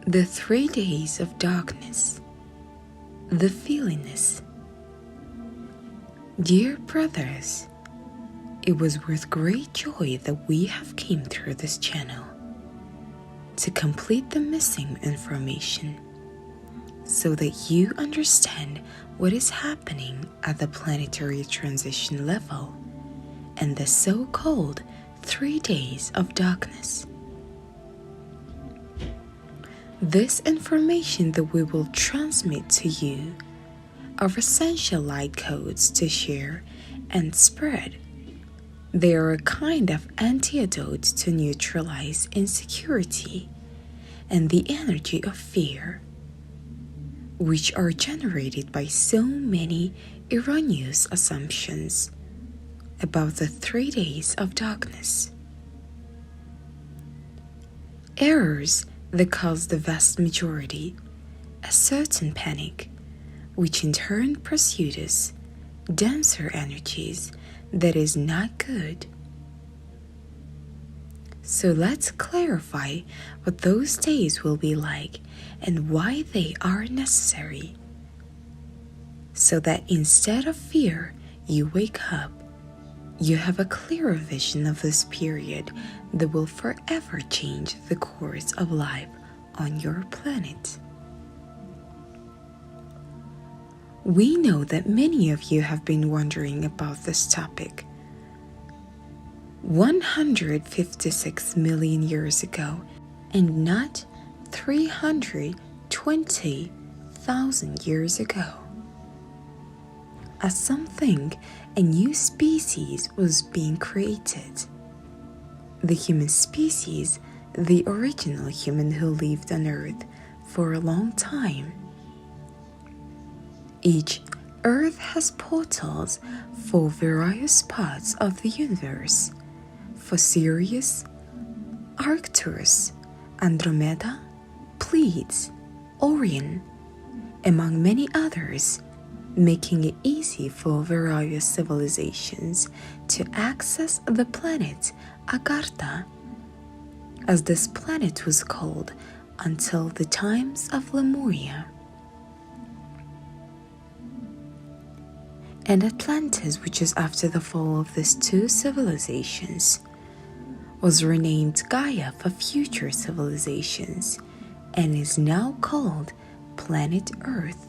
The 3 days of darkness, the feelingness. Dear brothers, it was with great joy that we have came through this channel to complete the missing information so that you understand what is happening at the planetary transition level and the so-called 3 days of darkness. This information that we will transmit to you are essential light codes to share and spread. They are a kind of antidote to neutralize insecurity and the energy of fear, which are generated by so many erroneous assumptions about the 3 days of darkness. Errors that cause the vast majority a certain panic, which in turn pursues denser energies that is not good. So let's clarify what those days will be like and why they are necessary, so that instead of fear you wake up, you have a clearer vision of this period that will forever change the course of life on your planet. We know that many of you have been wondering about this topic. 156 million years ago, and not 320,000 years ago. As something, a new species was being created. The human species, the original human who lived on Earth for a long time. Each Earth has portals for various parts of the universe, for Sirius, Arcturus, Andromeda, Pleiades, Orion, among many others, making it easy for various civilizations to access the planet Agartha, as this planet was called until the times of Lemuria. And Atlantis, which is after the fall of these two civilizations, was renamed Gaia for future civilizations and is now called Planet Earth.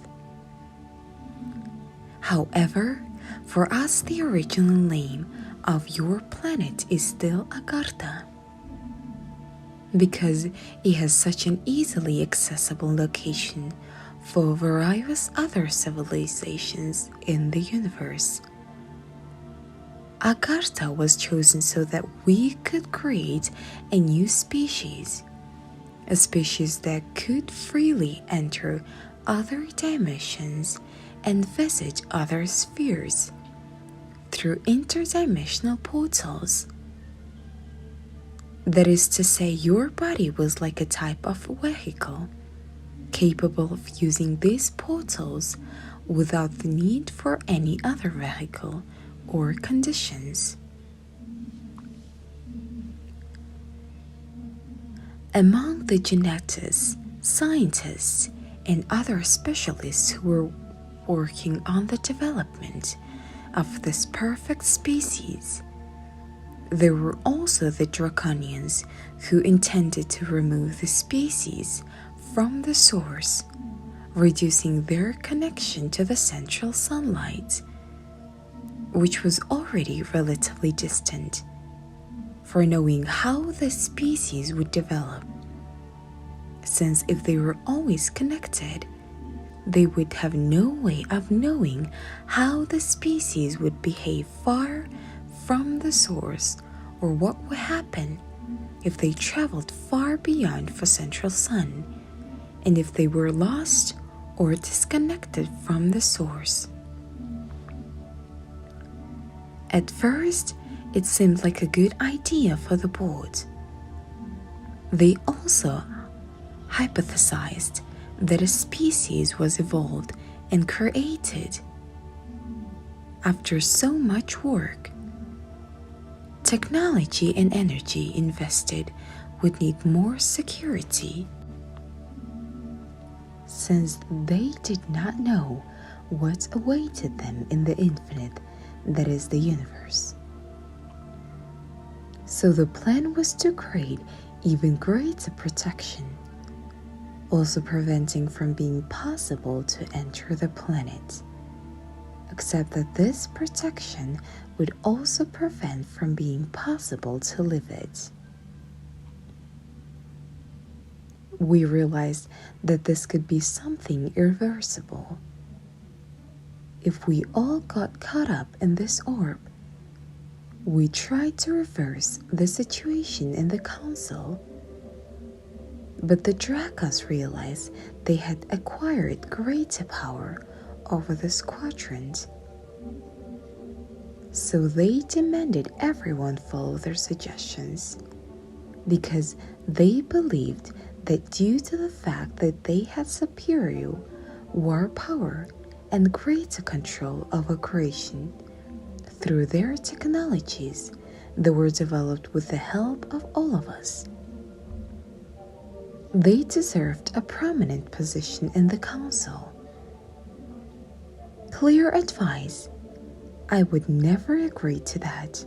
However, for us the original name of your planet is still Agartha, because it has such an easily accessible location for various other civilizations in the universe. Agartha was chosen so that we could create a new species, a species that could freely enter other dimensions and visit other spheres through interdimensional portals. That is to say, your body was like a type of vehicle, capable of using these portals without the need for any other vehicle or conditions. Among the geneticists, scientists, and other specialists who were working on the development of this perfect species, there were also the Draconians who intended to remove the species from the source, reducing their connection to the central sunlight, which was already relatively distant, for knowing how the species would develop, since if they were always connected, they would have no way of knowing how the species would behave far from the source, or what would happen if they traveled far beyond the central sun, and if they were lost or disconnected from the source. At first, it seemed like a good idea for the board. They also hypothesized that a species was evolved and created after so much work. Technology and energy invested would need more security. since they did not know what awaited them in the infinite that is the universe. So the plan was to create even greater protection, also preventing from being possible to enter the planet, except that this protection would also prevent from being possible to live it. We realized that this could be something irreversible. If we all got caught up in this orb, we tried to reverse the situation in the council, but the Dracos realized they had acquired greater power over this quadrant. So they demanded everyone follow their suggestions, because they believed that due to the fact that they had superior war power and greater control over creation through their technologies that were developed with the help of all of us, they deserved a prominent position in the council. Clear advice: I would never agree to that.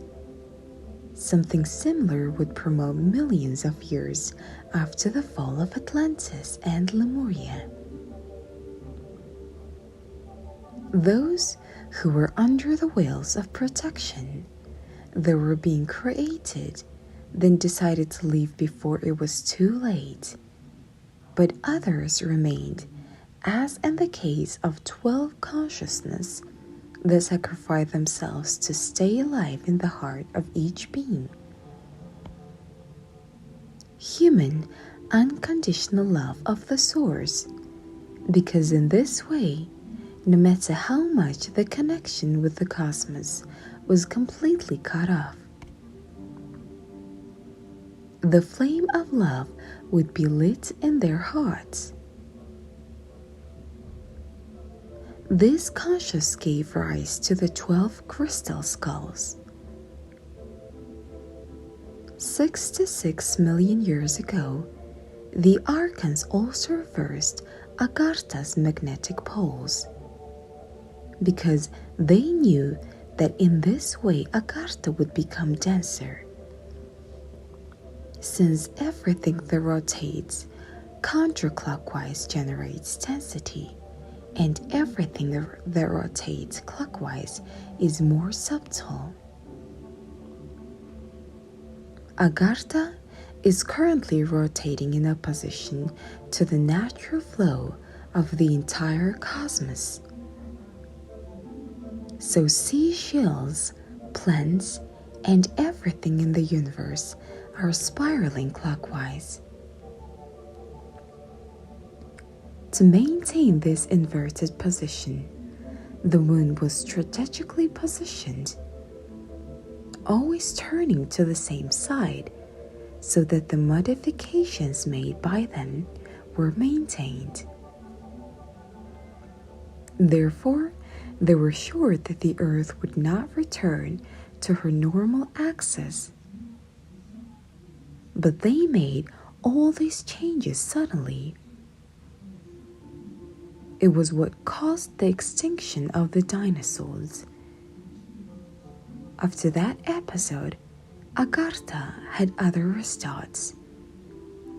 Something similar would promote millions of years after the fall of Atlantis and Lemuria. Those who were under the veils of protection that were being created then decided to leave before it was too late, but others remained, as in the case of 12 consciousness that sacrificed themselves to stay alive in the heart of each being. Human unconditional love of the source, because in this way, no matter how much the connection with the cosmos was completely cut off, the flame of love would be lit in their hearts. This conscience gave rise to the 12 crystal skulls. 66 million years ago, the Archons also reversed Agartha's magnetic poles, because they knew that in this way Agartha would become denser. Since everything that rotates counterclockwise generates density, and everything that rotates clockwise is more subtle. Agartha is currently rotating in opposition to the natural flow of the entire cosmos. So seashells, plants, and everything in the universe are spiraling clockwise. To maintain this inverted position, the moon was strategically positioned, always turning to the same side, so that the modifications made by them were maintained. Therefore, they were sure that the Earth would not return to her normal axis. But they made all these changes suddenly. It was what caused the extinction of the dinosaurs. After that episode, Agartha had other restarts,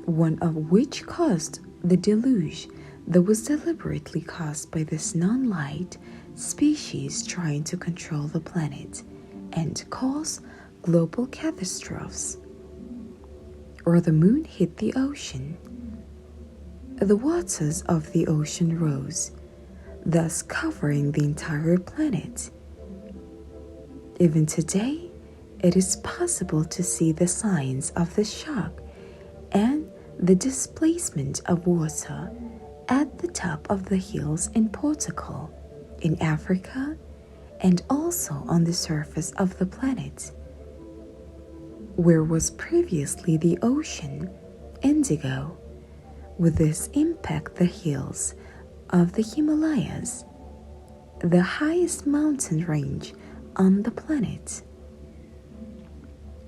one of which caused the deluge that was deliberately caused by this non-light species trying to control the planet and cause global catastrophes. Or the moon hit the ocean. The waters of the ocean rose, thus covering the entire planet. Even today, it is possible to see the signs of the shock and the displacement of water at the top of the hills in Portugal, in Africa, and also on the surface of the planet, where was previously the ocean, indigo. With this impact, the hills of the Himalayas, the highest mountain range on the planet,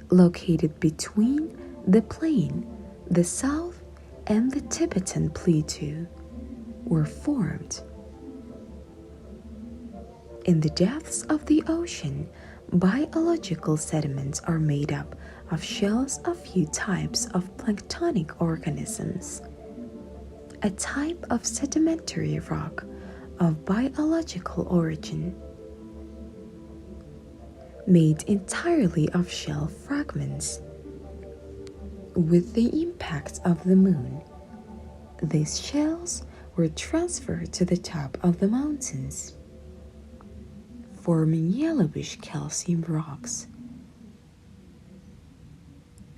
located between the plain, the South, and the Tibetan Plateau, were formed. In the depths of the ocean, biological sediments are made up of shells of few types of planktonic organisms, a type of sedimentary rock of biological origin, made entirely of shell fragments. With the impact of the moon, these shells were transferred to the top of the mountains, forming yellowish calcium rocks.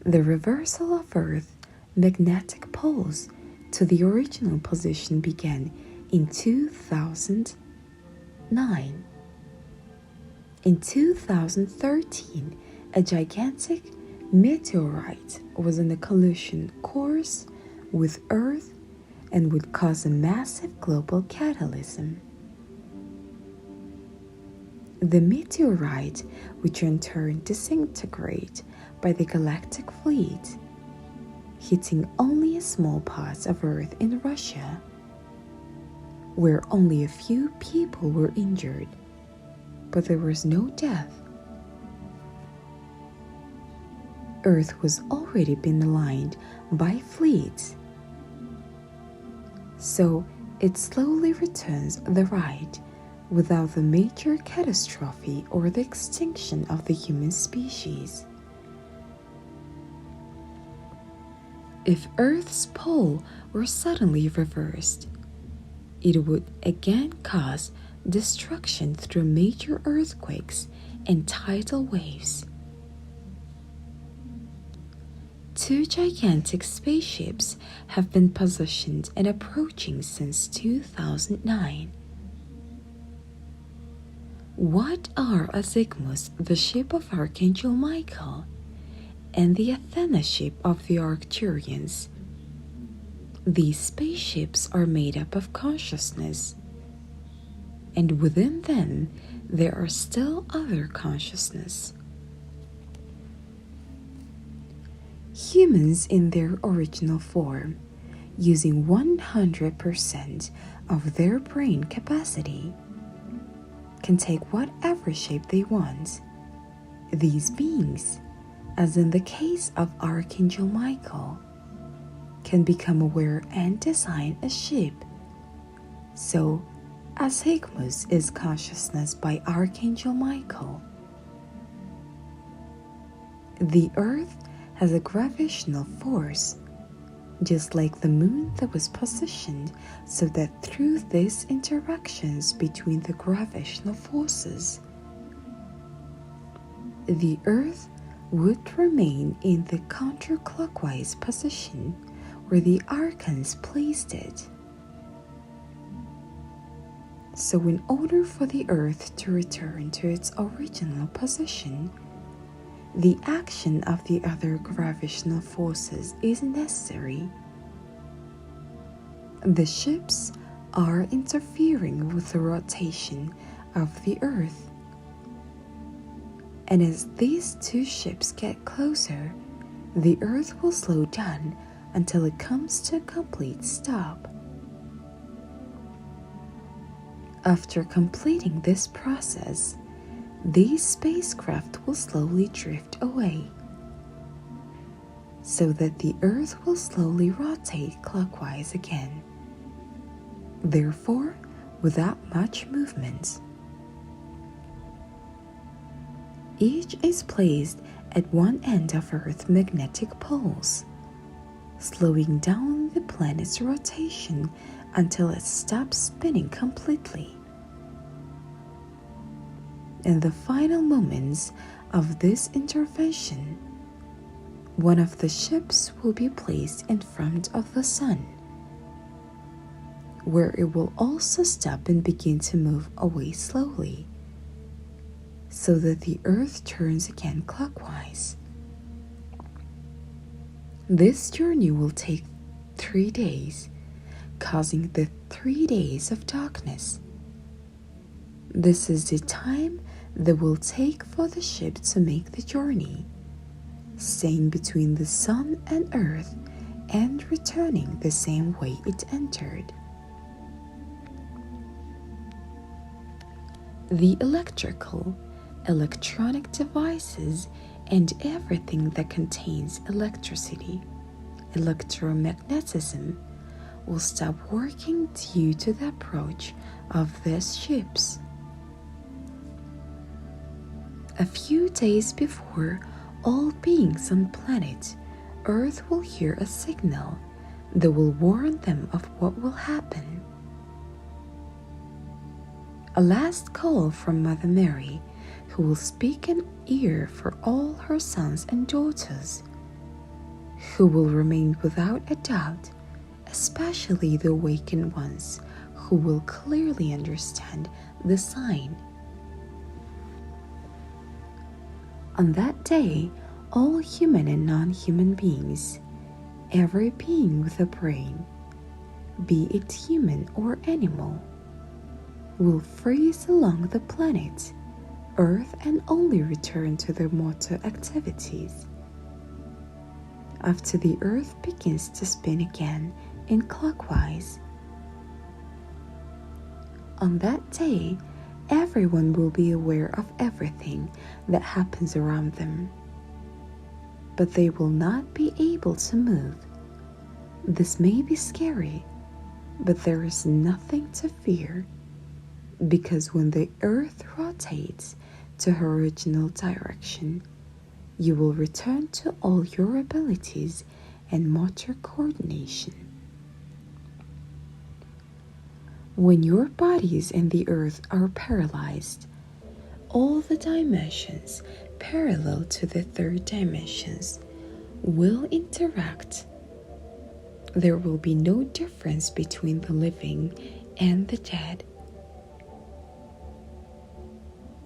The reversal of Earth's magnetic poles to the original position began in 2009. In 2013, a gigantic meteorite was on a collision course with Earth and would cause a massive global catalysm. The meteorite would in turn disintegrate by the galactic fleet, hitting only a small part of Earth in Russia, where only a few people were injured, but there was no death. Earth was already been aligned by fleets, so it slowly returns the right without the major catastrophe or the extinction of the human species. If Earth's pole were suddenly reversed, it would again cause destruction through major earthquakes and tidal waves. Two gigantic spaceships have been positioned and approaching since 2009. What are Asygmus, the ship of Archangel Michael, and the Athena ship of the Arcturians? These spaceships are made up of consciousness, and within them there are still other consciousness. Humans in their original form, using 100% of their brain capacity, can take whatever shape they want. These beings, as in the case of Archangel Michael, can become aware and design a ship. So, Asygmus is consciousness by Archangel Michael. The Earth has a gravitational force, just like the moon that was positioned so that through these interactions between the gravitational forces, the Earth would remain in the counterclockwise position where the archons placed it. So in order for the Earth to return to its original position, the action of the other gravitational forces is necessary. The ships are interfering with the rotation of the Earth. And as these two ships get closer, the Earth will slow down until it comes to a complete stop. After completing this process, these spacecraft will slowly drift away, so that the Earth will slowly rotate clockwise again, therefore without much movement. Each is placed at one end of Earth's magnetic poles, slowing down the planet's rotation until it stops spinning completely. In the final moments of this intervention, one of the ships will be placed in front of the Sun, where it will also stop and begin to move away slowly, so that the Earth turns again clockwise. This journey will take 3 days, causing the 3 days of darkness. This is the time that will take for the ship to make the journey, staying between the Sun and Earth and returning the same way it entered. the electrical, electronic devices, and everything that contains electricity, electromagnetism, will stop working due to the approach of these ships. A few days before all beings on planet Earth will hear a signal that will warn them of what will happen. A last call from Mother Mary, who will speak an ear for all her sons and daughters, who will remain without a doubt, especially the awakened ones who will clearly understand the sign. On that day, all human and non-human beings, every being with a brain, be it human or animal, will freeze along the planet Earth and only return to their mortal activities after the Earth begins to spin again in clockwise. On that day, everyone will be aware of everything that happens around them, but they will not be able to move. This may be scary, but there is nothing to fear, because when the Earth rotates to her original direction, you will return to all your abilities and motor coordination. When your bodies and the Earth are paralyzed, all the dimensions parallel to the third dimensions will interact. There will be no difference between the living and the dead.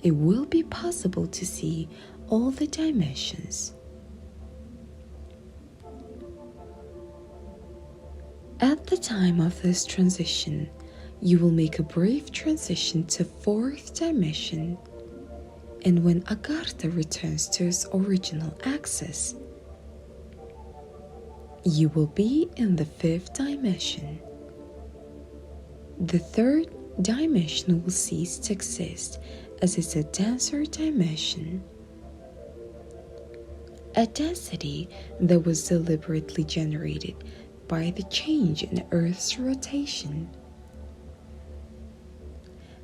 It will be possible to see all the dimensions. At the time of this transition, you will make a brief transition to fourth dimension, and when Agartha returns to its original axis, you will be in the fifth dimension. The third dimension will cease to exist, as it's a denser dimension, a density that was deliberately generated by the change in Earth's rotation.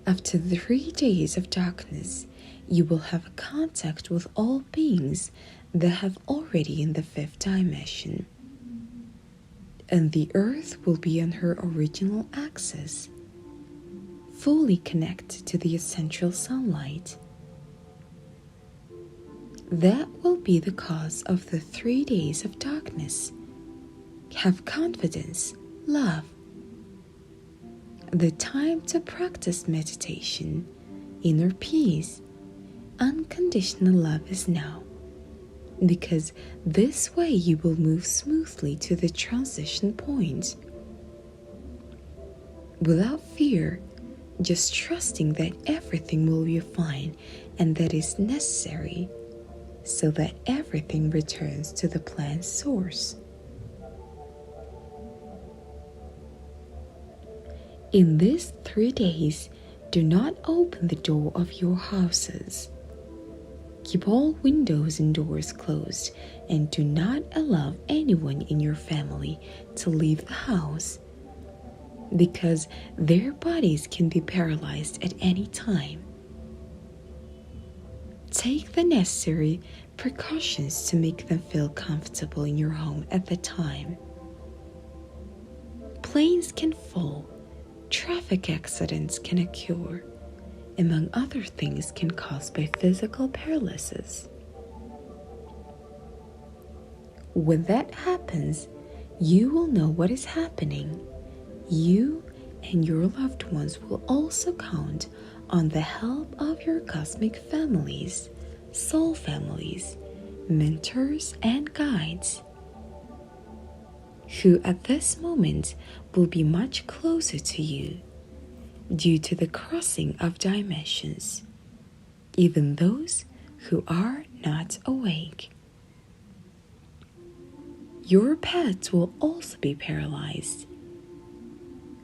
After the 3 days of darkness, you will have contact with all beings that have already in the fifth dimension, and the Earth will be on her original axis, fully connected to the essential sunlight. That will be the cause of the 3 days of darkness. Have confidence, love. The time to practice meditation, inner peace, unconditional love is now, because this way you will move smoothly to the transition point. Without fear, just trusting that everything will be fine and that is necessary, so that everything returns to the planned source. In these 3 days, do not open the door of your houses. Keep all windows and doors closed, and do not allow anyone in your family to leave the house, because their bodies can be paralyzed at any time. Take the necessary precautions to make them feel comfortable in your home at the time. Planes can fall, traffic accidents can occur, among other things can caused by physical paralysis. When that happens, you will know what is happening. You and your loved ones will also count on the help of your cosmic families, soul families, mentors, and guides, who at this moment will be much closer to you due to the crossing of dimensions, even those who are not awake. Your pets will also be paralyzed.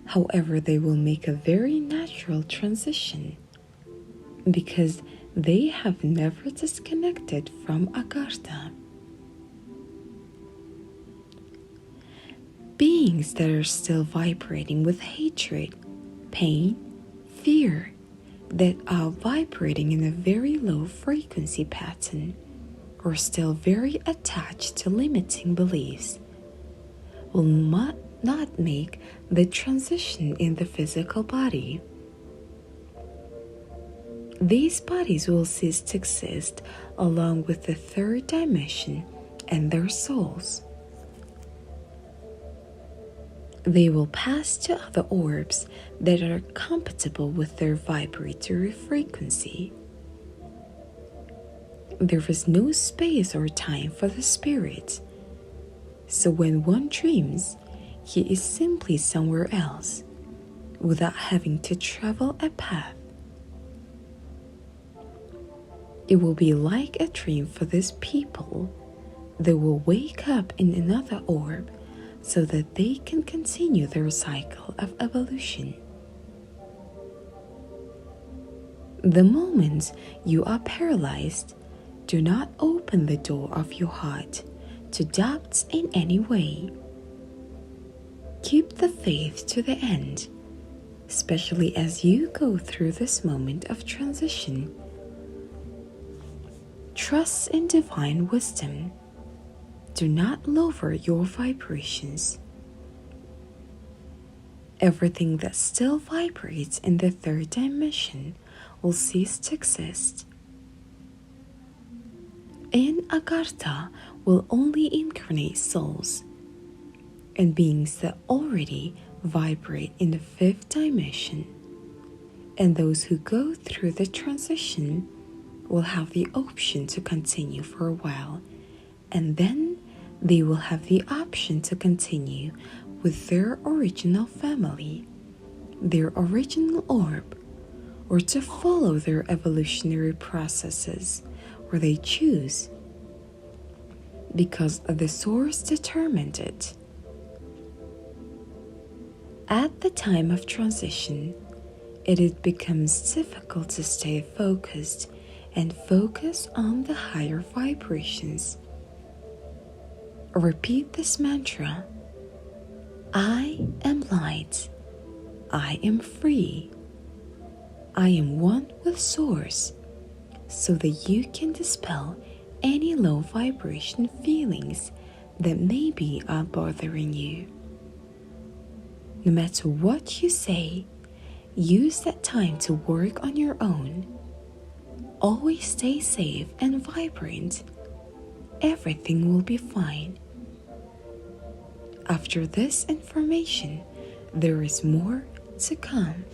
However, they will make a very natural transition. because they have never disconnected from Agartha. Beings that are still vibrating with hatred, pain, fear, that are vibrating in a very low frequency pattern, or still very attached to limiting beliefs, will not make the transition in the physical body. These bodies will cease to exist along with the third dimension and their souls. They will pass to other orbs that are compatible with their vibratory frequency. There is no space or time for the spirit, so when one dreams, he is simply somewhere else without having to travel a path. It will be like a dream for these people. They will wake up in another orb so that they can continue their cycle of evolution. The moment you are paralyzed, do not open the door of your heart to doubts in any way. Keep the faith to the end, especially as you go through this moment of transition. Trust in divine wisdom. Do not lower your vibrations. Everything that still vibrates in the third dimension will cease to exist. In Agartha will only incarnate souls and beings that already vibrate in the fifth dimension, and those who go through the transition will have the option to continue for a while, and then they will have the option to continue with their original family, their original orb, or to follow their evolutionary processes where they choose, because the source determined it. At the time of transition, it becomes difficult to stay focused and focus on the higher vibrations. Repeat this mantra: I am light. I am free. I am one with Source, so that you can dispel any low vibration feelings that maybe are bothering you. No matter what you say, use that time to work on your own. Always stay safe and vibrant. Everything will be fine. After this information, there is more to come.